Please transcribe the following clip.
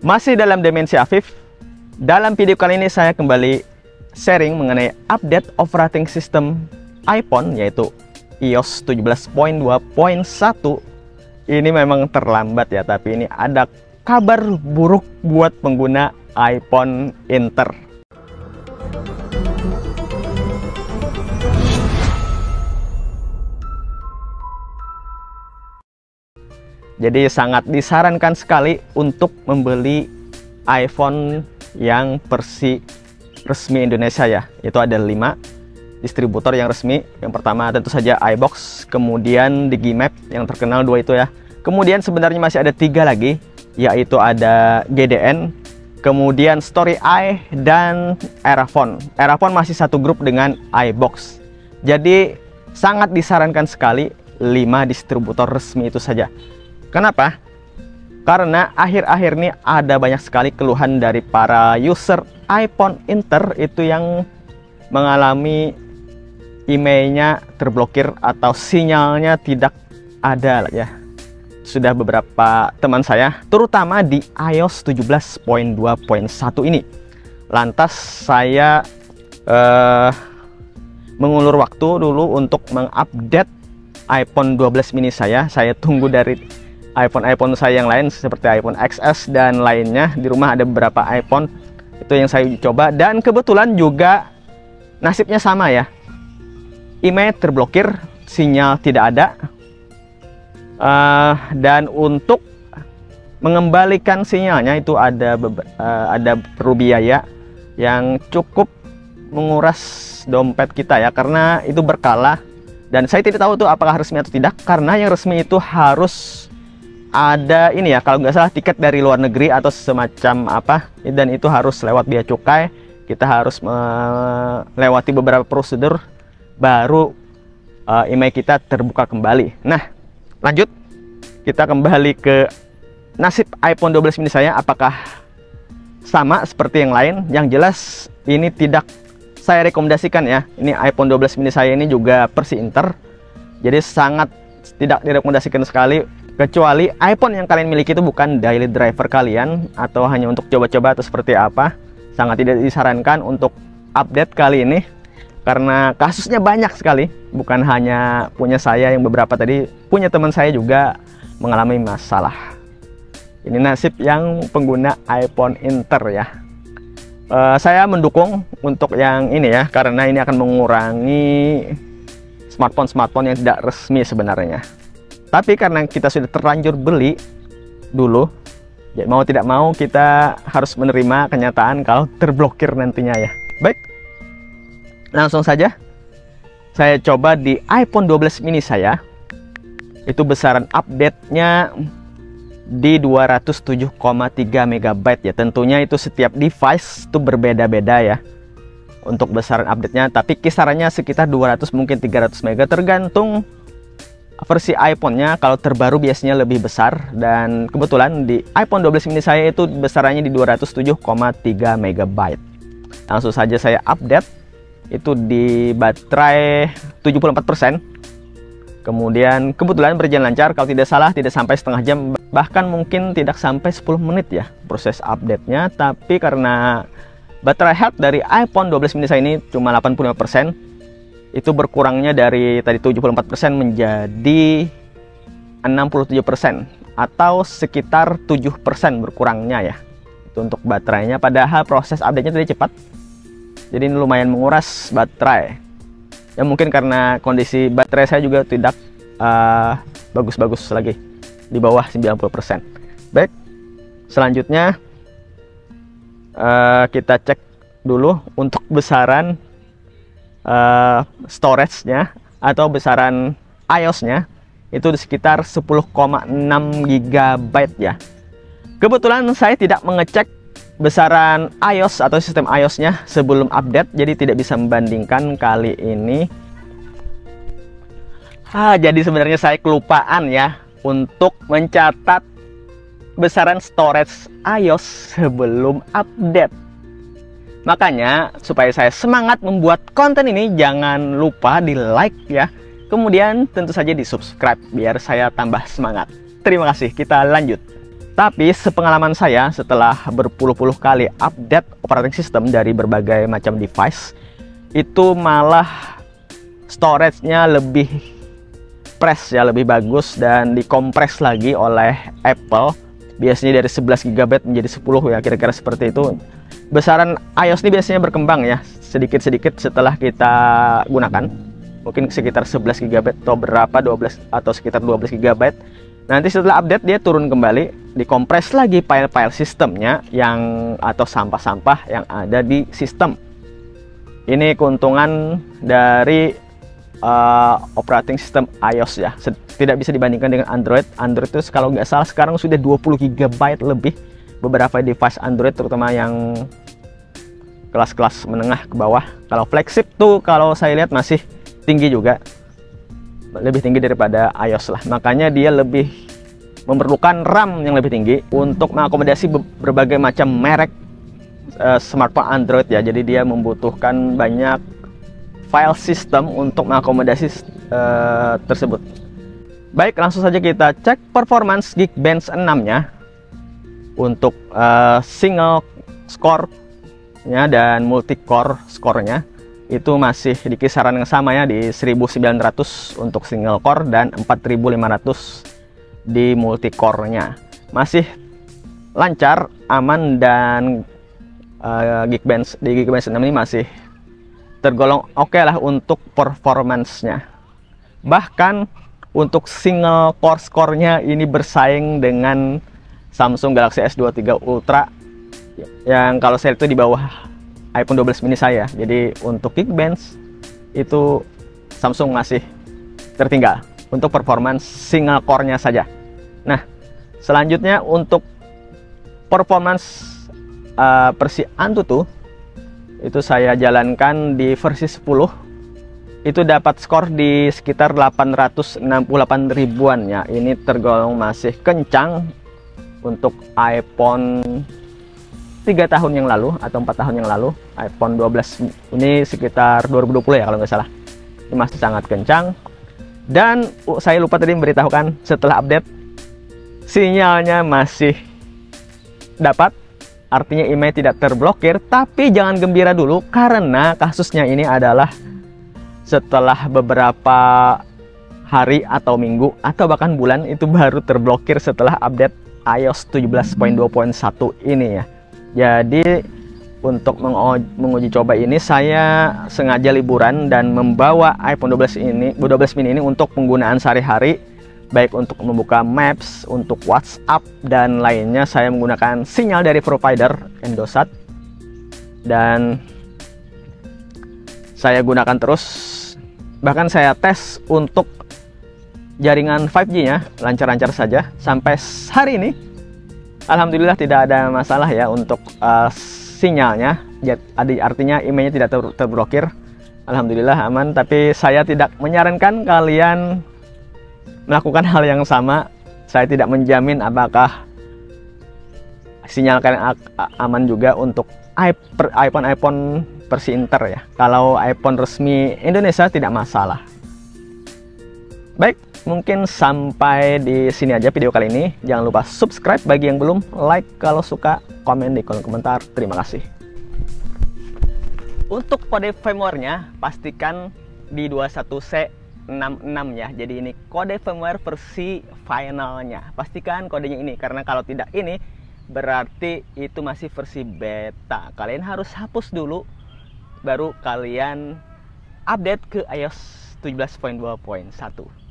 Masih dalam Dimensi Afif. Dalam video kali ini saya kembali sharing mengenai update operating system iPhone, yaitu iOS 17.2.1. Ini memang terlambat ya, tapi ini ada kabar buruk buat pengguna iPhone Inter. Jadi sangat disarankan sekali untuk membeli iPhone yang versi resmi Indonesia ya. Itu ada 5 distributor yang resmi. Yang pertama tentu saja iBox, kemudian Digimap yang terkenal 2 itu ya. Kemudian sebenarnya masih ada 3 lagi, yaitu ada GDN, kemudian Story Eye, dan Erafone. Erafone masih satu grup dengan iBox. Jadi sangat disarankan sekali 5 distributor resmi itu saja. Kenapa? Karena akhir-akhir ini ada banyak sekali keluhan dari para user iPhone Inter itu yang mengalami emailnya terblokir atau sinyalnya tidak ada ya. Sudah beberapa teman saya, terutama di iOS 17.2.1 ini. Lantas saya mengulur waktu dulu untuk mengupdate iPhone 12 mini saya. Saya tunggu dari iPhone saya yang lain seperti iPhone XS dan lainnya. Di rumah ada beberapa iPhone itu yang saya coba, dan kebetulan juga nasibnya sama ya. Email terblokir, sinyal tidak ada, dan untuk mengembalikan sinyalnya itu ada perlu biaya yang cukup menguras dompet kita ya, karena itu berkala. Dan saya tidak tahu itu apakah resmi atau tidak, karena yang resmi itu harus ada ini ya, kalau nggak salah tiket dari luar negeri atau semacam apa, dan itu harus lewat bea cukai. Kita harus melewati beberapa prosedur baru email kita terbuka kembali. Nah, lanjut kita kembali ke nasib iPhone 12 mini saya. Apakah sama seperti yang lain? Yang jelas ini tidak saya rekomendasikan ya. Ini iPhone 12 mini saya ini juga versi Inter, jadi sangat tidak direkomendasikan sekali. Kecuali iPhone yang kalian miliki itu bukan daily driver kalian, atau hanya untuk coba-coba atau seperti apa. Sangat tidak disarankan untuk update kali ini, karena kasusnya banyak sekali. Bukan hanya punya saya yang beberapa tadi, punya teman saya juga mengalami masalah. Ini nasib yang pengguna iPhone Inter ya. Saya mendukung untuk yang ini ya, karena ini akan mengurangi smartphone-smartphone yang tidak resmi sebenarnya. Tapi karena kita sudah terlanjur beli dulu, ya mau tidak mau kita harus menerima kenyataan kalau terblokir nantinya ya. Baik, langsung saja saya coba di iPhone 12 mini saya. Itu besaran update-nya di 207,3 MB ya. Tentunya itu setiap device itu berbeda-beda ya untuk besaran update-nya, tapi kisarannya sekitar 200 mungkin 300 MB tergantung versi iPhone-nya. Kalau terbaru biasanya lebih besar, dan kebetulan di iPhone 12 mini saya itu besarannya di 207,3 MB. Langsung saja saya update. Itu di baterai 74%. Kemudian kebetulan berjalan lancar, kalau tidak salah tidak sampai setengah jam, bahkan mungkin tidak sampai 10 menit ya proses update-nya. Tapi karena baterai health dari iPhone 12 mini saya ini cuma 85%, itu berkurangnya dari tadi 74% menjadi 67%, atau sekitar 7% berkurangnya ya. Itu untuk baterainya, padahal proses update-nya tadi cepat. Jadi ini lumayan menguras baterai. Ya mungkin karena kondisi baterai saya juga tidak bagus-bagus lagi, di bawah 90%. Baik, selanjutnya kita cek dulu untuk besaran storage-nya atau besaran iOS-nya. Itu di sekitar 10,6 GB ya. Kebetulan saya tidak mengecek besaran iOS atau sistem iOS-nya sebelum update, jadi tidak bisa membandingkan kali ini. Jadi sebenarnya saya kelupaan ya untuk mencatat besaran storage iOS sebelum update. Makanya supaya saya semangat membuat konten ini, jangan lupa di like ya. Kemudian tentu saja di subscribe biar saya tambah semangat. Terima kasih, kita lanjut. Tapi sepengalaman saya setelah berpuluh-puluh kali update operating system dari berbagai macam device, itu malah storage-nya lebih fresh ya, lebih bagus dan dikompres lagi oleh Apple. Biasanya dari 11 GB menjadi 10 ya, kira-kira seperti itu. Besaran iOS ini biasanya berkembang ya, sedikit-sedikit setelah kita gunakan. Mungkin sekitar 11 GB atau berapa, 12 atau sekitar 12 GB. Nanti setelah update dia turun kembali, dikompres lagi file-file sistemnya yang atau sampah-sampah yang ada di sistem. Ini keuntungan dari operating system iOS ya. Tidak bisa dibandingkan dengan Android. Android itu kalau nggak salah sekarang sudah 20 GB lebih. Beberapa device Android terutama yang kelas-kelas menengah ke bawah. Kalau flagship tuh kalau saya lihat masih tinggi juga, lebih tinggi daripada iOS lah. Makanya dia lebih memerlukan RAM yang lebih tinggi untuk mengakomodasi berbagai macam merek smartphone Android ya. Jadi dia membutuhkan banyak file system untuk mengakomodasi tersebut. Baik, langsung saja kita cek performance Geekbench 6 nya untuk single score nya dan multi core skornya itu masih di kisaran yang sama ya, di 1900 untuk single core dan 4500 di multi core-nya. Masih lancar, aman, dan Geekbench 6 ini masih tergolong oke lah untuk performance-nya. Bahkan untuk single core score-nya ini bersaing dengan Samsung Galaxy S23 Ultra yang kalau saya itu di bawah iPhone 12 mini saya. Jadi untuk Geekbench itu Samsung masih tertinggal untuk performance single core-nya saja. Nah, selanjutnya untuk performance versi Antutu itu saya jalankan di versi 10. Itu dapat skor di sekitar 868 ribuan ya. Ini tergolong masih kencang untuk iPhone 3 tahun yang lalu atau 4 tahun yang lalu. iPhone 12 ini sekitar 2020 ya kalau nggak salah. Ini masih sangat kencang. Dan saya lupa tadi memberitahukan, setelah update sinyalnya masih dapat, artinya email tidak terblokir. Tapi jangan gembira dulu, karena kasusnya ini adalah setelah beberapa hari atau minggu atau bahkan bulan itu baru terblokir setelah update iOS 17.2.1 ini ya. Jadi untuk menguji coba ini saya sengaja liburan dan membawa iPhone 12 mini ini untuk penggunaan sehari-hari, baik untuk membuka Maps, untuk WhatsApp dan lainnya. Saya menggunakan sinyal dari provider Indosat dan saya gunakan terus. Bahkan saya tes untuk jaringan 5G-nya lancar-lancar saja sampai hari ini. Alhamdulillah tidak ada masalah ya untuk sinyalnya. Artinya emailnya tidak terblokir. Alhamdulillah aman. Tapi saya tidak menyarankan kalian melakukan hal yang sama. Saya tidak menjamin apakah sinyal kalian aman juga untuk iPhone versi Inter ya. Kalau iPhone resmi Indonesia tidak masalah. Baik, mungkin sampai di sini aja video kali ini. Jangan lupa subscribe bagi yang belum, like kalau suka, komen di kolom komentar. Terima kasih. Untuk kode firmware-nya pastikan di 21C66 ya. Jadi ini kode firmware versi finalnya. Pastikan kodenya ini, karena kalau tidak ini berarti itu masih versi beta. Kalian harus hapus dulu baru kalian update ke iOS 17.2.1.